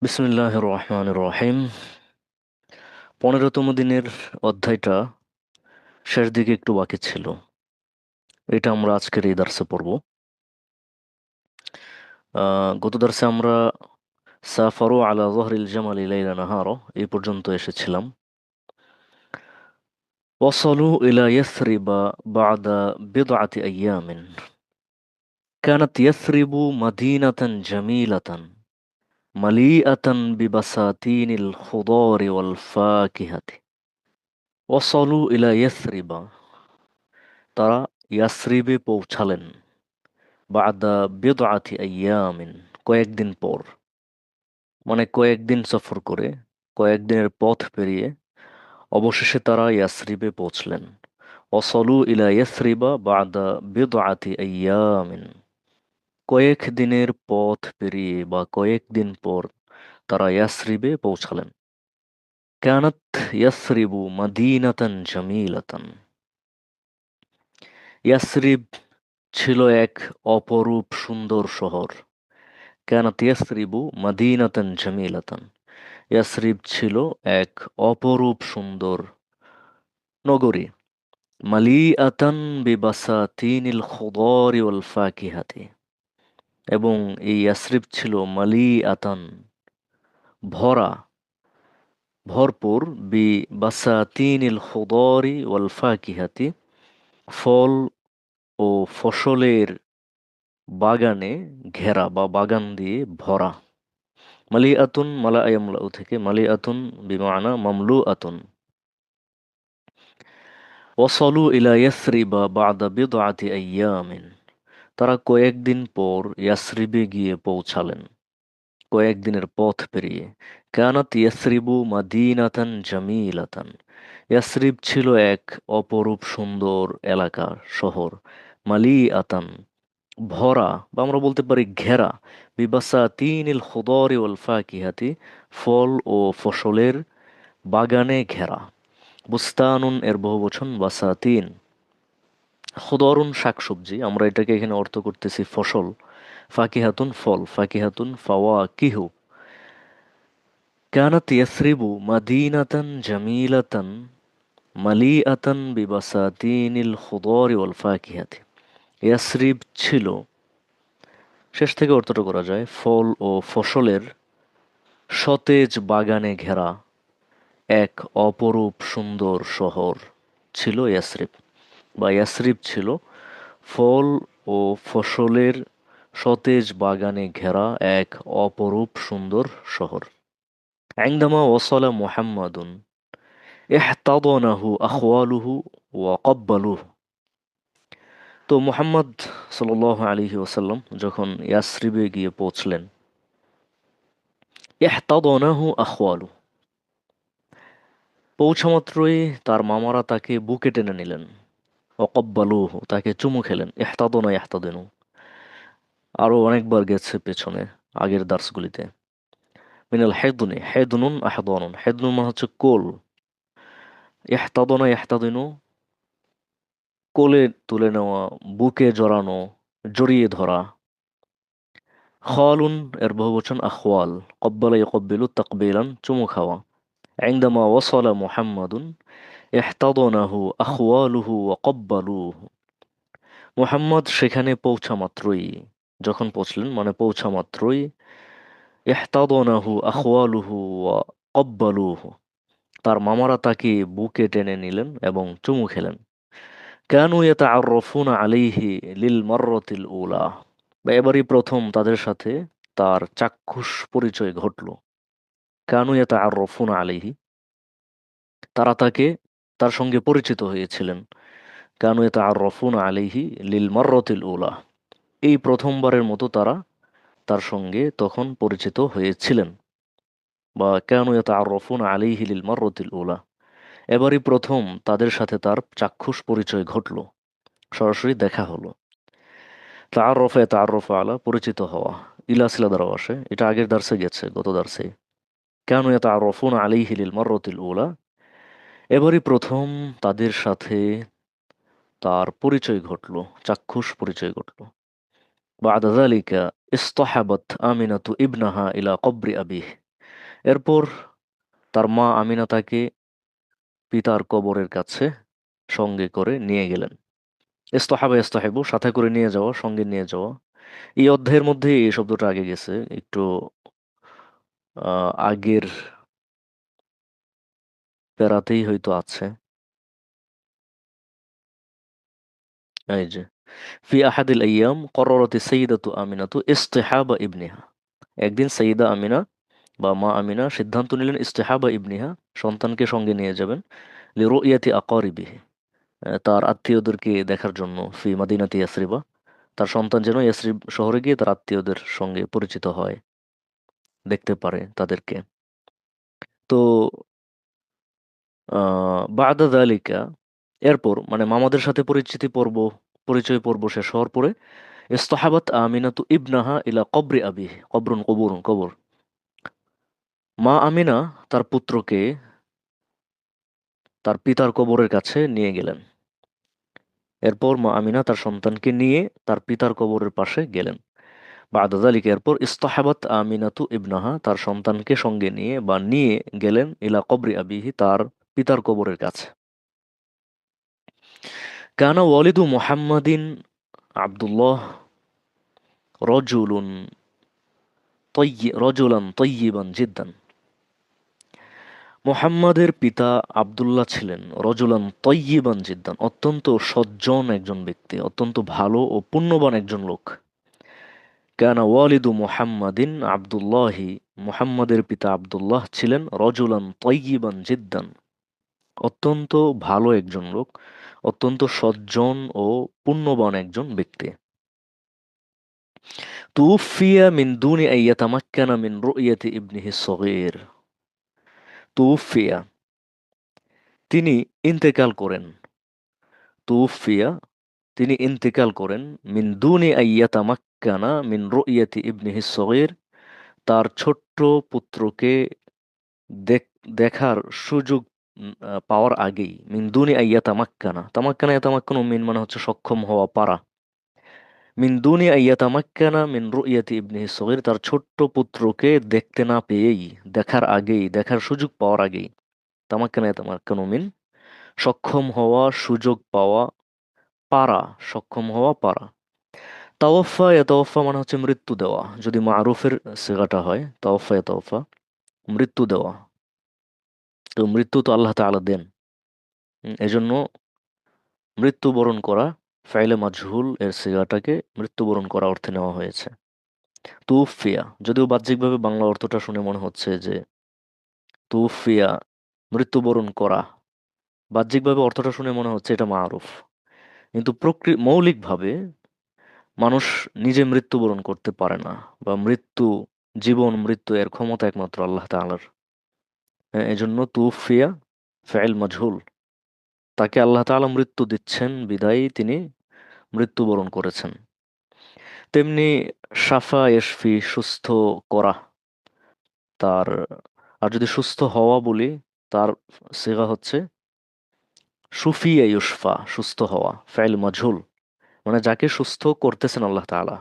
বিসমিল্লাহির রহমানির রহিম। 15তম দিনের অধ্যায়টা শেষ দিকে একটু বাকি ছিল। এটা আমরা আজকের এই দার্সে পড়ব। গত দার্সে আমরা সাফারু আলা যহরিল জামালি লাইলা নাহারা এই পর্যন্ত এসেছিলাম। ওয়াসালু ইলা ইয়াসরিবা বাদা বিদআতি আইয়ামিন। কানাত ইয়াসরিবু মাদিনাতান জামিলাতান মালিআতান বিবাসাতিনিল খুদারি ওয়াল ফাকিহাতি। ওয়াসালু ইলা ইয়াসরিবা, তারা ইয়াসরিবে পৌঁছালেন। বাদা বিদআতি আইয়ামিন, কয়েকদিন পর, মানে কয়েকদিন সফর করে, কয়েকদিনের পথ পেরিয়ে অবশেষে তারা ইয়াসরিবে পৌঁছলেন। ওয়াসালু ইলা ইয়াসরিবা বাদা বিদআতি আইয়ামিন, কয়েক দিনের পথ পেরিয়ে বা কয়েকদিন পর তারা ইয়াসরিবে পৌঁছালেন। কানাত ইয়াসরিবু মাদিনাতান জামিলাতান, ইয়াসরিব ছিল এক অপরূপ সুন্দর শহর। কানাত ইয়াসরিবু মাদিনাতান জামিলাতান, ইয়াসরিব ছিল এক অপরূপ সুন্দর নগরী। মালিআতান বিবাসাতিনিল খুদারি ওয়াল ফাকিহাতি, এবং এই ইয়াসরিব ছিল মালিআতান, ভরা, ভরপুর, বিবাসাতিনিল খুদারি ওয়াল ফাকিহাতি, ফল ও ফসলের বাগানে ঘেরা বা বাগান দিয়ে ভরা। মালিআতুন মালা ইয়ামলাউ থেকে মালিআতুন বিমানা মামলু আতুন। ওয়াসালু ইলা ইয়াসরিবা বাদা বিদআতি আইয়ামিন, তারা কয়েকদিন পর ইয়াসরিবে গিয়ে পৌঁছালেন, কয়েকদিনের পথ পেরিয়ে। কানাত ইয়াসরিবু মাদিনাতান জামিলাতান, ইয়াসরিব ছিল এক অপরূপ সুন্দর এলাকা, শহর। মালিআতান, ভরা, বা আমরা বলতে পারি ঘেরা, বিবাসাতিনিল খুদারি ওয়াল ফাকিহাতি, ফল ও ফসলের বাগানে ঘেরা। বুস্তানুন এর বহুবচন বাসাতিন। খুদরুন শাকসবজি, আমরা এটাকে এখানে অর্থ করতেছি ফসল। ফাকিহাতুন ফল, ফাকিহাতুন ফাওয়াকিহু। কানাত ইয়াসরিবু মাদিনাতান জামিলাতান মালিআতান বিবাসাতিনিল খুদরি ওয়াল ফাকিহাতি, ইয়াসরিব ছিল, শেষ থেকে অর্থটা করা যায়, ফল ও ফসলের সতেজ বাগানে ঘেরা এক অপরূপ সুন্দর শহর ছিল ইয়াসরিব, বা ইয়াসরিব ছিল ফল ও ফসলের সতেজ বাগানে ঘেরা এক অপরূপ সুন্দর শহর। عندما وصل محمد احتضنه أخواله وقبلوه। তো মুহাম্মদ সাল্লাল্লাহু আলাইহি ওয়াসাল্লাম যখন ইয়াসরিবে গিয়ে পৌঁছলেন, ইহতাদনাহু আখওয়ালু, পৌঁছামাত্রই তার মামারা তাকে বুকে টেনে নিলেন। ওয়াকাব্বালুহু, তাকে চুমু খেলেন। ইহতাদনা ইহতাদিনু আরো অনেকবার গেছে পেছনে আগের দার্সগুলিতে। মিনাল হেদুনে, হেদনুন আহদানুন, হেদনুন মানে হচ্ছে কোল। ইহতাদনা ইহতাদিনু, কোলে তুলে নেওয়া, বুকে জড়ানো, জড়িয়ে ধরা। খালুন এর বহুবচন আখওয়াল। কব্বালা ইকব্বিলু তাকবিলান, চুমু খাওয়া। عندما وصل محمد احتضنه أخواله وقبلوه। মুহাম্মদ সেখানে পৌঁছা মাত্রই, যখন পৌঁছলেন মানে পৌঁছা মাত্রই, ইহতাদনাহু আখওয়ালুহু ওয়া কব্বালুহু, তার মামারা তাকে বুকে টেনে নিলেন এবং চুমু খেলেন। কানু ইয়াতাআররাফুনা আলাইহি লিল মাররাতিল উলা, বা এবারই প্রথম তাদের সাথে তার চাক্ষুষ পরিচয় ঘটল। কানু ইয়াতাআররাফুনা আলাইহি, তারা তাকে, তার সঙ্গে পরিচিত হয়েছিলেন। কানু ইয়াতাআররাফুনা আলাইহি লিল মাররাতিল উলা, এই প্রথমবারের মতো তারা তার সঙ্গে তখন পরিচিত হয়েছিলেন। বা কানু ইয়াতাআররাফুনা আলাইহি লিল মাররাতিল উলা, এবারই প্রথম তাদের সাথে তার চাক্ষুষ পরিচয় ঘটল, সরাসরি দেখা হলো। তাআররাফা ইয়াতাআররাফু আলা, পরিচিত হওয়া, ইলা সিলা দ্বারাও আসে, এটা আগের দার্সে গেছে, গত দার্সে। কানু ইয়াতাআররাফুনা আলাইহি লিল মাররাতিল উলা, এবারই প্রথম তাদের সাথে তার পরিচয় ঘটল, চাক্ষুষ পরিচয় ঘটল। বা'দা যালিকা ইসতাহাবাত আমিনাতু ইবনাহা ইলা কবরি আবিহ। এরপর তার মা আমিনা তাকে পিতার কবরের কাছে সঙ্গে করে নিয়ে গেলেন। ইস্তাহাবা ইস্তাহিবু, সাথে করে নিয়ে যাওয়া, সঙ্গে নিয়ে যাওয়া। এই অধ্যায়ের মধ্যে এই শব্দটা আগে গেছে, একটু আগের প্যারাতেই হয়তো আছে। এই যে ফি আহাদিল আইয়াম করারত সাইয়্যিদাতু আমিনাতু ইস্তিহাবা ইবনিহা। একদিন সাইয়্যিদা আমিনা বা মা আমিনা সিদ্ধান্ত নিলেন ইস্তিহাবা ইবনিহা, সন্তানকে সঙ্গে নিয়ে যাবেন, লিরুইয়াতি আকারিবিহি, তার আত্মীয়দেরকে দেখার জন্য, ফি মাদিনাতি ইয়াসরিবা, তার সন্তান যেন ইয়াসরিব শহরে গিয়ে তার আত্মীয়দের সঙ্গে পরিচিত হয়, দেখতে পারে তাদেরকে। তো বাদা যালিকা, এরপর মানে মামাদের সাথে পরিচয় পর্ব শেষ হওয়ার পরে, ইস্তাহাবাত আমিনাতু ইবনাহা ইলা কবরি আবিহি, কবরুন কবর, মা আমিনা তার পুত্রকে তার পিতার কবরের কাছে নিয়ে গেলেন। এরপর মা আমিনা তার সন্তানকে নিয়ে তার পিতার কবরের পাশে গেলেন। বাদা যালিকা, এরপর ইস্তাহাবাত আমিনাতু ইবনাহা, তার সন্তানকে সঙ্গে নিয়ে বা নিয়ে গেলেন ইলা কবরি আবিহি, তার পিতার কবরের কাছে। কানা ওয়ালিদু মুহাম্মাদিন আব্দুল্লাহ রজুলুন রজুলান তয়্যিবান জিদ্দান। মুহাম্মাদের পিতা আব্দুল্লাহ ছিলেন রজুলান তয়্যিবান জিদ্দান, অত্যন্ত সজ্জন একজন ব্যক্তি, অত্যন্ত ভালো ও পুণ্যবান একজন লোক। কানা ওয়ালিদু মুহাম্মাদিন আব্দুল্লাহি, মুহাম্মাদের পিতা আব্দুল্লাহ ছিলেন রজুলান তয়্যিবান জিদ্দান, অত্যন্ত ভালো একজন লোক, অত্যন্ত সজ্জন ও পুণ্যবান একজন ব্যক্তি। তুফিয়া মিন দুনি আন ইয়াতামাক্কানা মিন রু'য়াতি ইবনিহি সগীর। তুফিয়া, তিনি ইন্তেকাল করেন। তুফিয়া, তিনি ইন্তেকাল করেন। মিন দুনি আন ইয়াতামাক্কানা মিন রু'য়াতি ইবনিহি সগীর, তার ছোট্ট পুত্রকে দেখার সুযোগ পাওয়ার আগেই। মিন দুনি আন ইয়াতামাক্কানা, তামাক্কানা ইয়াতামাক্কানু মিন মানে হচ্ছে সক্ষম হওয়া, পারা। মিন দুনি আন ইয়াতামাক্কানা মিন রু'য়াতি ইবনিহি সগীর, তার ছোট্ট পুত্রকে দেখতে না পেয়েই, দেখার আগেই, দেখার সুযোগ পাওয়ার আগেই। তামাক্কানা ইয়াতামাক্কানু মিন সক্ষম হওয়া, সুযোগ পাওয়া, পারা, সক্ষম হওয়া, পারা। তাওয়াফা ইয়াতাওয়াফা মানে হচ্ছে মৃত্যু দেওয়া, যদি মারুফের সিগাটা হয়, তাওয়াফা ইয়াতাওয়াফা, মৃত্যু দেওয়া। তো মৃত্যু তো আল্লাহ তাআলা দেন, এজন্য মৃত্যুবরণ করা, ফাইলে মাজহুল এর সিগাটাকে মৃত্যুবরণ করা অর্থে নেওয়া হয়েছে। তুফিয়া, যদিও বাহ্যিকভাবে বাংলা অর্থটা শুনে মনে হচ্ছে যে তুফিয়া, মৃত্যুবরণ করা, বাহ্যিকভাবে অর্থটা শুনে মনে হচ্ছে এটা মারুফ, কিন্তু মৌলিকভাবে মানুষ নিজে মৃত্যুবরণ করতে পারে না, বা জীবন মৃত্যু এর ক্ষমতা একমাত্র আল্লাহ তাআলার। হ্যাঁ, এজন্য তুফিয়া ফাইল মাজহুল, তাকে আল্লাহ তাআলা মৃত্যু দিচ্ছেন বিদায়ী তিনি মৃত্যুবরণ করেছেন। তেমনি শাফা ইশফি, সুস্থ করা, তার, আর যদি সুস্থ হওয়া বলি, তার সিগা হচ্ছে সুফিয়া ইউশফা, সুস্থ হওয়া, ফাইল মাজহুল, মানে যাকে সুস্থ করতেছেন আল্লাহ তাআলা।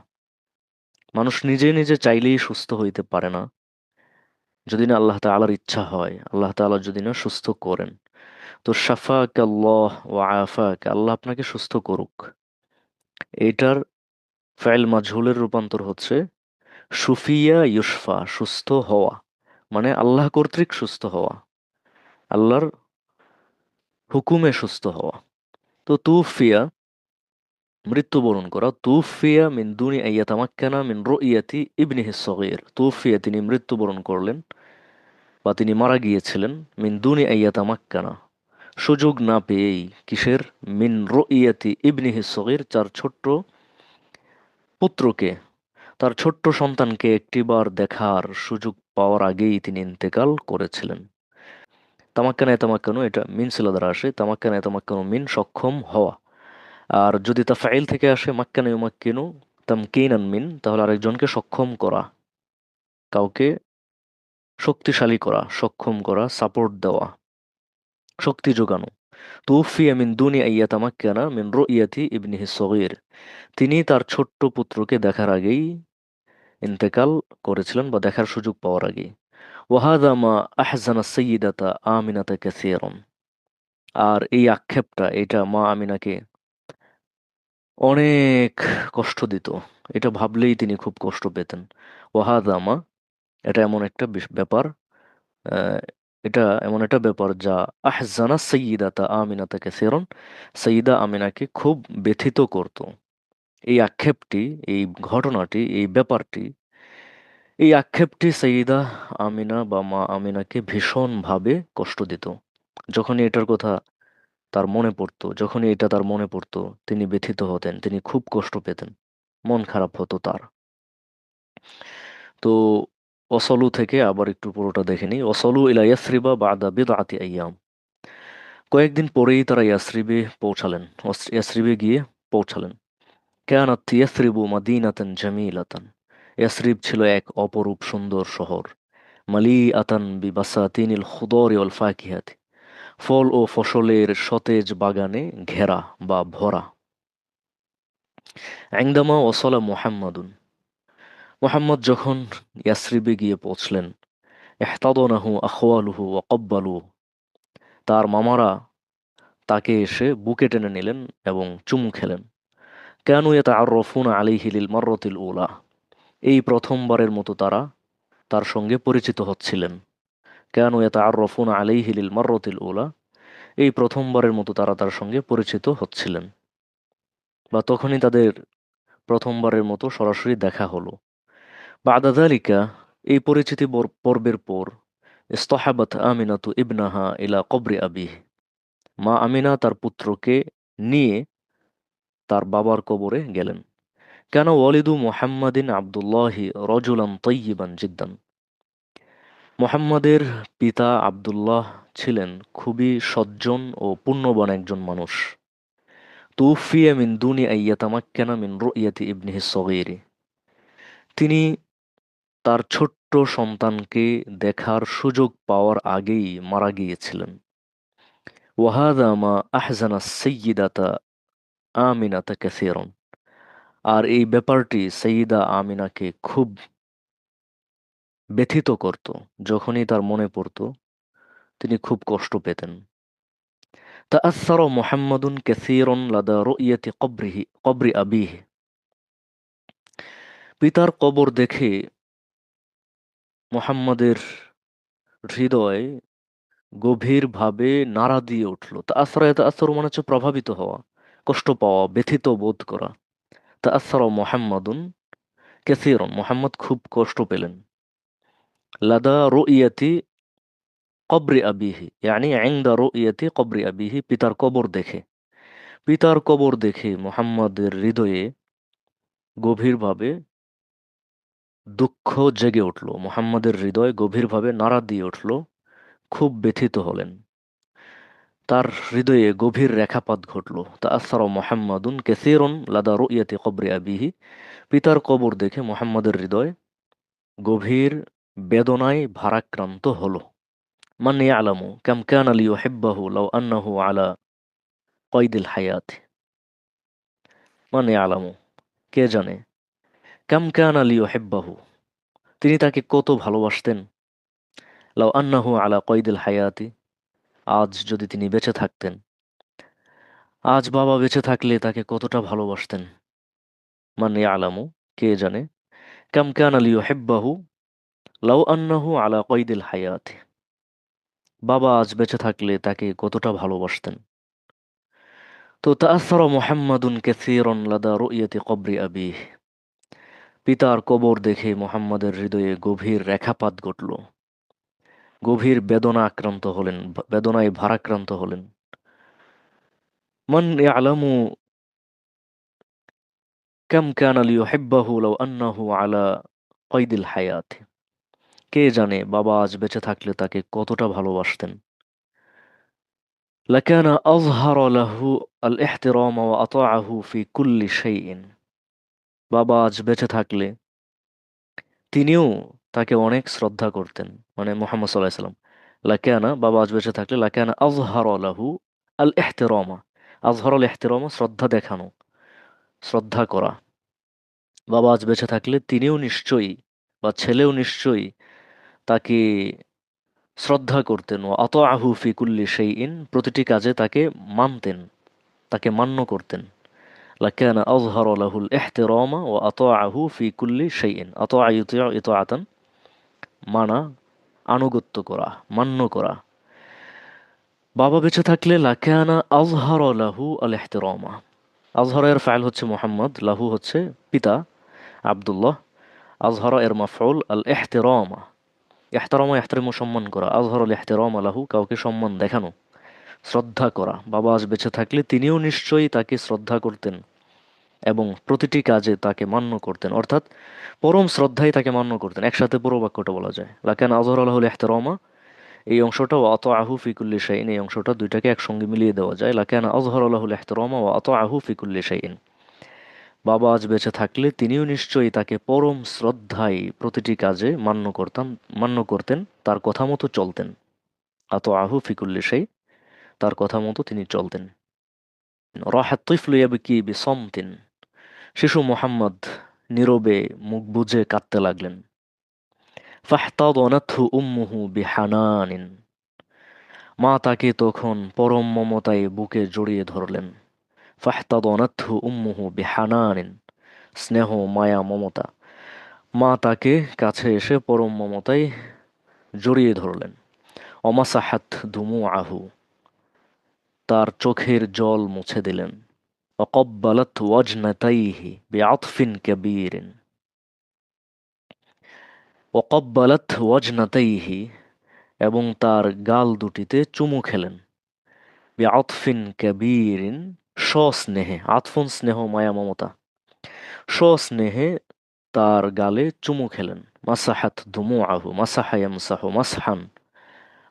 মানুষ নিজে নিজে চাইলেই সুস্থ হইতে পারে না, যদি না আল্লাহ তাআলার ইচ্ছা হয়, আল্লাহ তাআলা যদি না সুস্থ করেন। তো শাফাক আল্লাহ ওয়া আফাক, আল্লাহ আপনাকে সুস্থ করুক, এটার ফাইল মাজহুলের রূপান্তর হচ্ছে সুফিয়া ইউশফা, সুস্থ হওয়া, মানে আল্লাহ কর্তৃক সুস্থ হওয়া, আল্লাহর হুকুমে সুস্থ হওয়া। তো তুফিয়া, মৃত্যুবরণ করা, তুফিয়া মিন দুনি আন ইয়াতামাক্কানা মিন রু'য়াতি ইবনিহি সগীর, তুফিয়া তিনি মৃত্যুবরণ করলেন বা তিনি মারা গিয়েছিলেন, মিন দুনি আন ইয়াতামাক্কানা, সুযোগ না পেয়েই, কিসের, মিন রু'য়াতি ইবনিহি সগীর, তার ছোট্ট পুত্রকে, তার ছোট্ট সন্তানকে একটিবার দেখার সুযোগ পাওয়ার আগেই তিনি ইন্তেকাল করেছিলেন। তামাক্কানা ইয়াতামাক্কানু, এটা মিন সিলা দ্বারা আসে, তামাক্কানা ইয়াতামাক্কানু মিন সক্ষম হওয়া। আর যদি তা ফাইল থেকে আসে মাক্কানা ইউমাক্কিনু তামকিনান মিন, তাহলে আরেকজনকে সক্ষম করা, কাউকে শক্তিশালী করা, সক্ষম করা, সাপোর্ট দেওয়া, শক্তি যোগানো। তুফিয়া মিন দুনি আন ইয়াতামাক্কানা মিন রু'য়াতি ইবনিহি সগীর, তিনি তার ছোট্ট পুত্রকে দেখার আগেই ইন্তেকাল করেছিলেন বা দেখার সুযোগ পাওয়ার আগেই। ওয়াহাদা মা আহজানা সাইয়্যিদাতা আমিনাতা কাসীরান। আর এই আক্ষেপটা এটা মা আমিনাকে অনেক কষ্ট দিত। এটা ভাবলেই তিনি খুব কষ্ট পেতেন। ওয়াহাদা মা, এটা এমন একটা ব্যাপার, আহ, এটা এমন একটা ব্যাপার যা আহজানা সাইয়্যিদাতা আমিনাতা কাসীরান, সাইয়্যিদা আমিনাকে খুব ব্যথিত করত। এই আক্ষেপটি, এই ঘটনাটি, এই ব্যাপারটি, এই আক্ষেপটি সাইয়্যিদা আমিনা বা মা আমিনাকে ভীষণভাবে কষ্ট দিত। যখনই এটার কথা তার মনে পড়তো, যখনই এটা তার মনে পড়তো, তিনি ব্যথিত হতেন, তিনি খুব কষ্ট পেতেন, মন খারাপ হতো তার। তো ওসলু থেকে আবার একটু পুরোটা দেখে নিই। ওসলু ইলা ইয়াসরিবা বাদা বিদআতি আইয়াম। কয়েকদিন পরেই তারা ইয়াসরিবে পৌঁছালেন, ইয়াসরিবে গিয়ে পৌঁছালেন। কানাত ইয়াসরিবু মাদিনাতান জামিলাতান। ইয়াসরিব ছিল এক অপরূপ সুন্দর শহর। মালিআতান বিবাসাতিনিল খুদরি ওয়াল ফাকিহাতি। ফল ও ফসলের সতেজ বাগানে ঘেরা বা ভরা। ইনদামা ওয়াসালা মুহাম্মাদুন। মুহাম্মদ যখন ইয়াসরিবে গিয়ে পৌঁছলেন, ইহতাদানাহু আখওয়ালুহু ওয়া ক্বাব্বালুহু। তার মামারা তাকে এসে বুকে টেনে নিলেন এবং চুমু খেলেন। কানু ইয়াতাআররাফুনা আলাইহি লিল মাররাতিল উলা। এই প্রথমবারের মতো তারা তার সঙ্গে পরিচিত হচ্ছিলেন। কানু ইয়াতাআররাফুনা আলাইহি লিল মাররাতিল উলা। এই প্রথমবারের মতো তারা তার সঙ্গে পরিচিত হচ্ছিলেন, বা তখনই তাদের প্রথমবারের মতো সরাসরি দেখা হলো। বাদা যালিকা, এই পরিচিতি পর্বের পর, ইস্তাহাবাত আমিনাতু ইবনাহা ইলা কবরি আবিহ। মা আমিনা তার পুত্রকে নিয়ে তার বাবার কবরে গেলেন। কেন ওয়ালিদু মুহাম্মাদিন আবদুল্লাহি রজুলান তয়্যিবান জিদ্দান। মুহাম্মাদের পিতা আবদুল্লাহ ছিলেন খুবই সজ্জন ও পুণ্যবান একজন মানুষ। তুফিয়া মিন দুনি আইয়াতামাক্কানা মিন রু'য়াতি ইবনিহি সগীরি। তিনি তার ছোট্ট সন্তানকে দেখার সুযোগ পাওয়ার আগেই মারা গিয়েছিলেন। ওয়াহাদা মা আহজানা সাইয়্যিদাতা আমিনাতা কাসীরান। আর এই ব্যাপারটি সাইয়্যিদা আমিনাকে খুব ব্যথিত করত। যখনই তার মনে পড়ত, তিনি খুব কষ্ট পেতেন। তাআসসারা মুহাম্মাদুন কাসীরান লাদা রু'য়াতি কবরি আবিহি। পিতার কবর দেখে মুহাম্মাদের হৃদয় গভীরভাবে নাড়া দিয়ে উঠল। তাআসসারা মানে হচ্ছে প্রভাবিত হওয়া, কষ্ট পাওয়া, ব্যথিত বোধ করা। তাআসসারা মুহাম্মাদুন কাসীরান, মুহাম্মদ খুব কষ্ট পেলেন। লাদা রু'য়াতি কবরি আবিহি, ইয়ানি ইনদা রু'য়াতি কবরি আবিহি, পিতার কবর দেখে। পিতার কবর দেখে মুহাম্মাদের হৃদয়ে গভীরভাবে দুঃখ জেগে উঠল, মুহাম্মাদের হৃদয় গভীরভাবে নাড়া দিয়ে উঠল, খুব ব্যথিত হলেন, তার হৃদয়ে গভীর রেখাপাত ঘটল। তাআসসারা মুহাম্মাদুন কাসীরান লাদা রু'য়াতি কবরি আবিহি। পিতার কবর দেখে মুহাম্মাদের হৃদয় গভীর বেদনায় ভারাক্রান্ত হলো। মান ইয়ালামু কাম কানা লিয়ুহিব্বাহু লাউ আন্নাহু আলা কয়দিল হায়াত। মান ইয়ালামু, কে জানে, কাম কানা লিয়ুহিব্বাহু, তিনি তাকে কত ভালোবাসতেন। লাউ আন্নাহু আলা কয়দিল হায়াতি, আজ যদি তিনি বেঁচে থাকতেন, আজ বাবা বেঁচে থাকলে তাকে কতটা ভালোবাসতেন। মান ইয়ালামু, কে জানে, কাম কানা লিয়ুহিব্বাহু লাউ আন্নাহু আলা কয়দিল হায়াতি, বাবা আজ বেঁচে থাকলে তাকে কতটা ভালোবাসতেন। তো তাআসসারা মুহাম্মাদুন কাসীরান লাদা রু'য়াতি কবরি আবিহ। পিতার কবর দেখে মুহাম্মাদের হৃদয়ে গভীর রেখাপাত ঘটল, গভীর বেদনা আক্রান্ত হলেন, বেদনায় ভারাক্রান্ত হলেন। মান ইয়ালামু কাম কানা লিয়ুহিব্বাহু লাউ আন্নাহু আলা কয়দিল হায়াত, কে জানে বাবা আজ বেঁচে থাকলে তাকে কতটা ভালোবাসতেন। লাকানা আযহারা লাহু আল ইহতিরাম ওয়া আতাআহু ফি কুল্লি শাইইন। বাবা আজ বেঁচে থাকলে তিনিও তাকে অনেক শ্রদ্ধা করতেন, মানে মুহাম্মদ সাল্লাল্লাহু আলাইহি সাল্লাম। লাকানা, বাবা আজ বেঁচে থাকলে, লাকানা আযহারা লাহু আল ইহতিরাম, আযহার আল ইহতিরাম শ্রদ্ধা দেখানো, শ্রদ্ধা করা। বাবা আজ বেঁচে থাকলে তিনিও নিশ্চয়ই, বা ছেলেও নিশ্চয়ই তাকে শ্রদ্ধা করতেন, ও আতাআহু ফি কুল্লি শাইইন, প্রতিটি কাজে তাকে মানতেন, তাকে মান্য করতেন। লাকানা আযহারা লাহুল ইহতিরামা ওয়া আতাআহু ফি কুল্লি শাইইন। আতাআ ইউতিউ ইতাআতান, মানা, আনুগত্য করা, মান্য করা। বাবা বেঁচে থাকলে লাকানা আযহারা লাহু আল ইহতিরামা। আজহরের ফাইল হচ্ছে মোহাম্মদ, লাহু হচ্ছে পিতা আব্দুল্লাহ। আজহরা এর মাফউল আল ইহতিরামা। ইহতারামা ইহতারিমু, সম্মান করা। আজহর আল ইহতিরামা লাহু, কাউকে সম্মান দেখানো, শ্রদ্ধা করা। বাবা আজ বেঁচে থাকলে তিনিও নিশ্চয়ই তাকে শ্রদ্ধা করতেন এবং প্রতিটি কাজে তাকে মান্য করতেন, অর্থাৎ পরম শ্রদ্ধায় তাকে মান্য করতেন। একসাথে পুরো বাক্যটা বলা যায়, লাকান আজহর আলাহুল ইহতিরামা। এই অংশটা ও আতাআহু ফি কুল্লি শাইইন, এই অংশটা দুইটাকে একসঙ্গে মিলিয়ে দেওয়া যায়, লাকান আজহর আলাহুল ইহতিরামা ওয়া আতাআহু ফি কুল্লি শাইইন। বাবা আজ বেঁচে থাকলে তিনিও নিশ্চয়ই তাকে পরম শ্রদ্ধায় প্রতিটি কাজে মান্য করতেন, তার কথা মতো চলতেন। আতাআহু ফি কুল্লি শাই, তার কথা মতো তিনি চলতেন। রাহাত তিফলু ইয়াবকি বিসামতিন, শিশু মোহাম্মদ নীরবে মুখ বুজে কাঁদতে লাগলেন। ফাহতাদানাতহু উম্মুহু বিহানানিন, মা তাকে তখন পরম মমতায় বুকে জড়িয়ে ধরলেন। ফাহতাদানাতহু উম্মুহু বিহানানিন, স্নেহ, মায়া, মমতা। মা তাকে কাছে এসে পরম মমতায় জড়িয়ে ধরলেন। অমাসাহাত দুমুআহু, তার চোখের জল মুছে দিলেন। অকব্বালাত ওয়াজনাতাইহি বিআতফিন কাবীরিন, ওকব্বালাত ওয়াজনাতাইহি, এবং তার গাল দুটিতে চুমু খেলেন। বিআতফিন কাবীরিন, সস্নেহে। আতফুন স্নেহ, মায়া, মমতা। সস্নেহে তার গালে চুমু খেলেন। মাসাহাত দুমুআহু, মাসাহা ইয়ামসাহু মাসহান,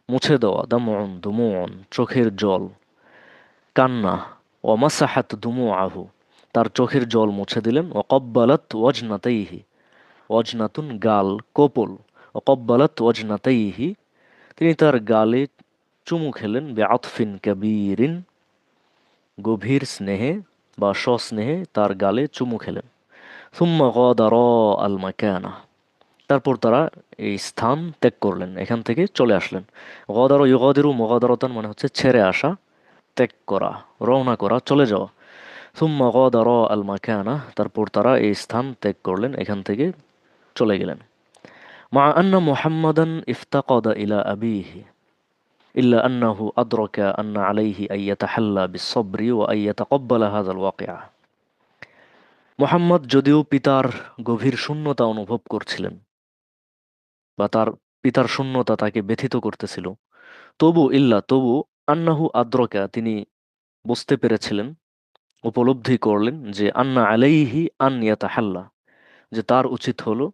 মুছে দেওয়া। দামউন দুমুউন, চোখের জল, কান্না। ও মাসাহাত দুমুআহু, তার চোখের জল মুছে দিলেন। ও কব্বালাত ওয়াজনাতাইহি, ওয়াজনাতুন গাল, কোপল। ও কব্বালাত ওয়াজনাতাইহি, তিনি তার গালে চুমু খেলেন। বিআতফিন কাবীরিন, গভীর স্নেহে বা সস্নেহে তার গালে চুমু খেলেন। সুম্মা গাদারা আল মাকানা, তারপর তারা এই স্থান ত্যাগ করলেন, এখান থেকে চলে আসলেন। গদার ইউগাদিরু মুগাদারাতান, মানে হচ্ছে ছেড়ে আসা, ত্যাগ করা, রওনা করা, চলে যাওয়া। সুম্মা গাদারা আল মাকানা, তারপর তারা এই স্থান ত্যাগ করলেন, এখান থেকে চলে গেলেন। মা আন্না মুহাম্মাদান ইফতাকাদা ইলা আবিহি ইল্লা আন্নাহু আদরাকা আন্না আলাইহি আন ইয়াতাহাল্লা বিস-সাবরি ওয়া আন ইয়াতাকাব্বালা হাযাল ওয়াকিআ। মুহাম্মদ যদিও পিতার গভীর শূন্যতা অনুভব করছিলেন, বা তার পিতার শূন্যতা তাকে ব্যথিত করতেছিল, তবু আন্নাহু আদ্রকা, তিনি বুঝতে পেরেছিলেন, উপলব্ধি করলেন যে আন্না আলাইহি আন ইয়াতাহাল্লা, যে তার উচিত হলো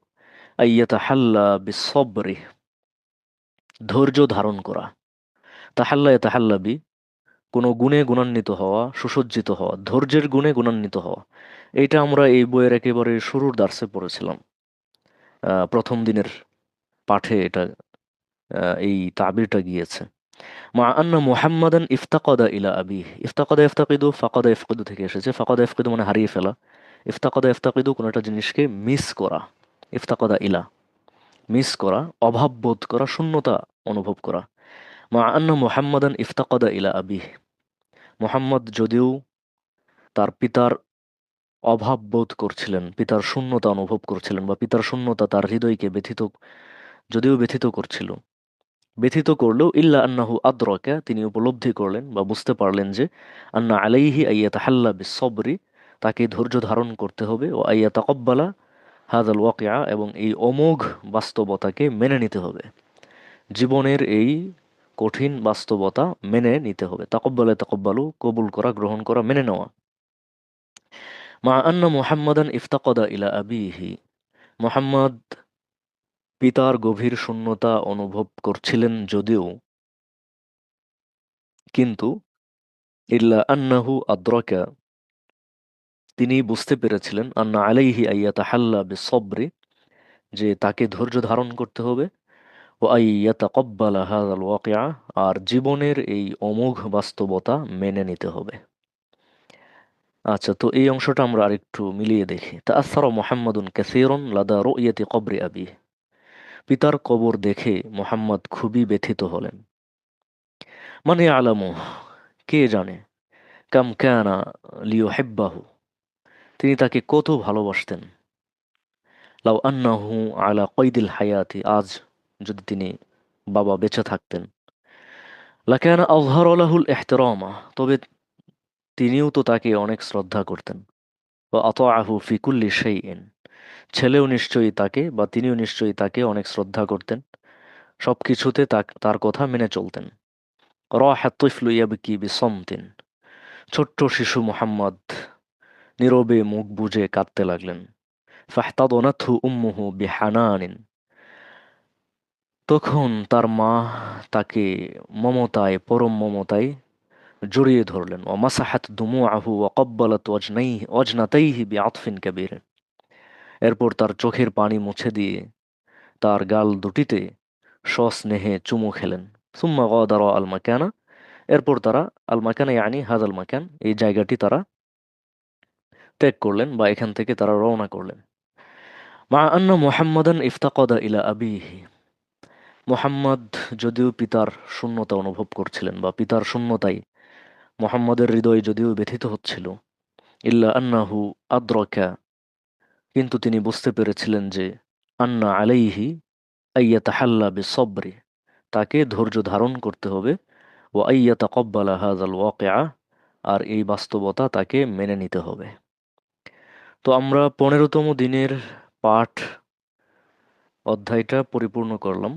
আইয়াতাহাল্লা বিসবরি, ধৈর্য ধারণ করা। তাহাল্লা ইয়াতাহাল্লা বি, কোনো গুণে গুণান্বিত হওয়া, সুসজ্জিত হওয়া, ধৈর্যের গুণে গুণান্বিত হওয়া। এইটা আমরা এই বইয়ের একেবারে শুরুর দার্সে পড়েছিলাম, প্রথম দিনের পাঠে এটা এই তাবিরটা গিয়েছে। মা আন্না মুহাম্মাদান ইফতাকাদা ইলা আবিহ, ইফতাকাদা ইফতাকিদু, ফাকাদা ইফকিদু থেকে এসেছে। ফাকাদা ইফকিদু মানে হারিয়ে ফেলা, ইফতাকাদা ইফতাকিদু কোনো একটা জিনিসকে মিস করা, ইফতাকাদা ইলা মিস করা, অভাব বোধ করা, শূন্যতা অনুভব করা। মা আন্না মুহাম্মাদান ইফতাকাদা ইলা আবিহ, মুহাম্মদ যদিও তার পিতার অভাব বোধ করছিলেন, পিতার শূন্যতা অনুভব করছিলেন, বা পিতার শূন্যতা তার হৃদয়কে যদিও ব্যথিত করছিল, ব্যথিত করলেও ইল্লা আন্নাহু আদরাকা, তিনি উপলব্ধি করলেন বা বুঝতে পারলেন যে আন্না আলাইহি আইয়াতাহাল্লা বিসসবরি, তাকে ধৈর্য ধারণ করতে হবে। ও আইয়াতাকাব্বালা হাযাল ওয়াকিআ, এবং এই অমোঘ বাস্তবতাকে মেনে নিতে হবে, জীবনের এই কঠিন বাস্তবতা মেনে নিতে হবে। তাকব্বালা তাকব্বালু, কবুল করা, গ্রহণ করা, মেনে নেওয়া। মা আন্না মুহাম্মাদান ইফতাকাদা ইলা আবিহি, মুহাম্মদ পিতার গভীর শূন্যতা অনুভব করছিলেন যদিও, কিন্তু ইল্লা আন্নাহু আদ্রাকা, তিনি বুঝতে পেরেছিলেন, আন্না আলাইহি আইয়াতাহাল্লা বিসসবরি, যে তাকে ধৈর্য ধারণ করতে হবে। ও আইয়াতাকাব্বালা হাযাল ওয়াকিআ, আর জীবনের এই অমোঘ বাস্তবতা মেনে নিতে হবে। আচ্ছা, তো এই অংশটা আমরা আরেকটু মিলিয়ে দেখি। তাআসসারা মুহাম্মাদুন কাসীরান লাদা রু'য়াতি কবরি আবিহ, পিতার কবর দেখে মুহাম্মদ খুবই ব্যথিত হলেন। মানে আলামু, কে জানে, কাম কানা লিউহিব্বাহু, তিনি তাকে কত ভালোবাসতেন। লাউ আন্নাহু আলা কয়দিল হায়াতি, আজ যদি তিনি বাবা বেঁচে থাকতেন, লাকানা আযহারা লাহুল ইহতিরামা, তবে তিনিও তো তাকে অনেক শ্রদ্ধা করতেন। ওয়া আতাআহু ফি কুল্লি শাইইন, ছেলেও নিশ্চয়ই তাকে বা তিনিও নিশ্চয়ই তাকে অনেক শ্রদ্ধা করতেন, সবকিছুতে তার কথা মেনে চলতেন। রাহা তিফলু ইয়াবকি বিসামতিন, ছোট্ট শিশু মুহাম্মদ নীরবে মুখ বুজে কাঁদতে লাগলেন। ফাহতাদানাতহু উম্মুহু বিহানানিন, তখন তার মা তাকে মমতায়, পরম মমতায় জড়িয়ে ধরলেন। ও মাসাহাত দুমুআহু ওয়া ক্বাব্বালাত ওয়াজনাতাইহি বিআতফিন কাবীর, এরপর তার চোখের পানি মুছে দিয়ে তার গাল দুটিতে সস্নেহে চুমু খেলেন। সুম্মা গাদারা আল মাকানা, এরপর তারা আল মাকানা ইয়ানি হাযাল মাকান, এই জায়গাটি তারা ত্যাগ করলেন বা এখান থেকে তারা রওনা করলেন। মা আন্না মুহাম্মাদান ইফতাকাদা ইলা আবিহি, মুহাম্মদ যদিও পিতার শূন্যতা অনুভব করছিলেন বা পিতার শূন্যতায় মুহাম্মদের হৃদয় যদিও ব্যথিত হচ্ছিল, ইল্লা আন্নাহু আদ্রাকা, কিন্তু তিনি বুঝতে পেরেছিলেন যে আন্না আলাইহি আইয়াতাহাল্লা বিসবরি, তাকে ধৈর্য ধারণ করতে হবে, ও আইয়াতাকাব্বালা হাযাল ওয়াকিআ, আর এই বাস্তবতা তাকে মেনে নিতে হবে। তো আমরা 15তম দিনের পাঠ অধ্যায়টা পরিপূর্ণ করলাম।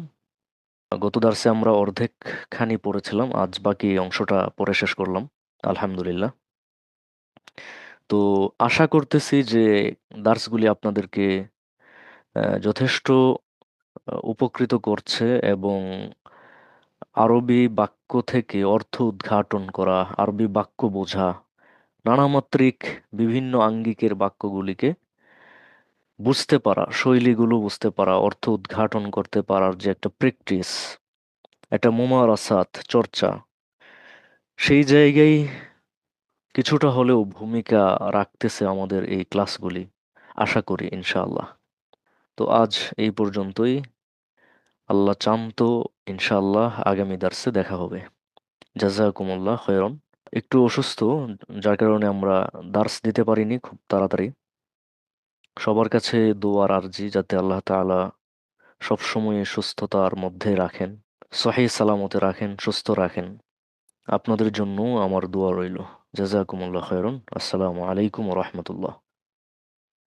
গত দার্সে আমরা অর্ধেক খানি পড়েছিলাম, আজ বাকি অংশটা পড়ে শেষ করলাম আলহামদুলিল্লাহ। তো আশা করতেছি যে দার্সগুলি আপনাদেরকে যথেষ্ট উপকৃত করছে এবং আরবি বাক্য থেকে অর্থ উদ্ঘাটন করা, আরবি বাক্য বোঝা, নানামাত্রিক বিভিন্ন আঙ্গিকের বাক্যগুলিকে বুঝতে পারা, শৈলীগুলো বুঝতে পারা, অর্থ উদ্ঘাটন করতে পারার যে একটা প্র্যাকটিস, একটা মুমারাসাত চর্চা, সেই জায়গায় কিছুটা হলেও ভূমিকা রাখতেছে আমাদের এই ক্লাসগুলি, আশা করি ইনশাআল্লাহ। তো আজ এই পর্যন্তই। আল্লাহ চান তো ইনশাআল্লাহ আগামী দার্সে দেখা হবে। জাযাকুমুল্লাহ খৈরন। একটু অসুস্থ, যার কারণে আমরা দার্স দিতে পারিনি খুব তাড়াতাড়ি। সবার কাছে দোয়ার আরজি যাতে আল্লাহ তাআলা সবসময় সুস্থতার মধ্যে রাখেন, সহিহ সালামতে রাখেন, সুস্থ রাখেন। আপনাদের জন্য আমার দোয়া রইল। জাযাকুমুল্লাহ খৈরন। আসসালামু আলাইকুম ওয়া রাহমাতুল্লাহ।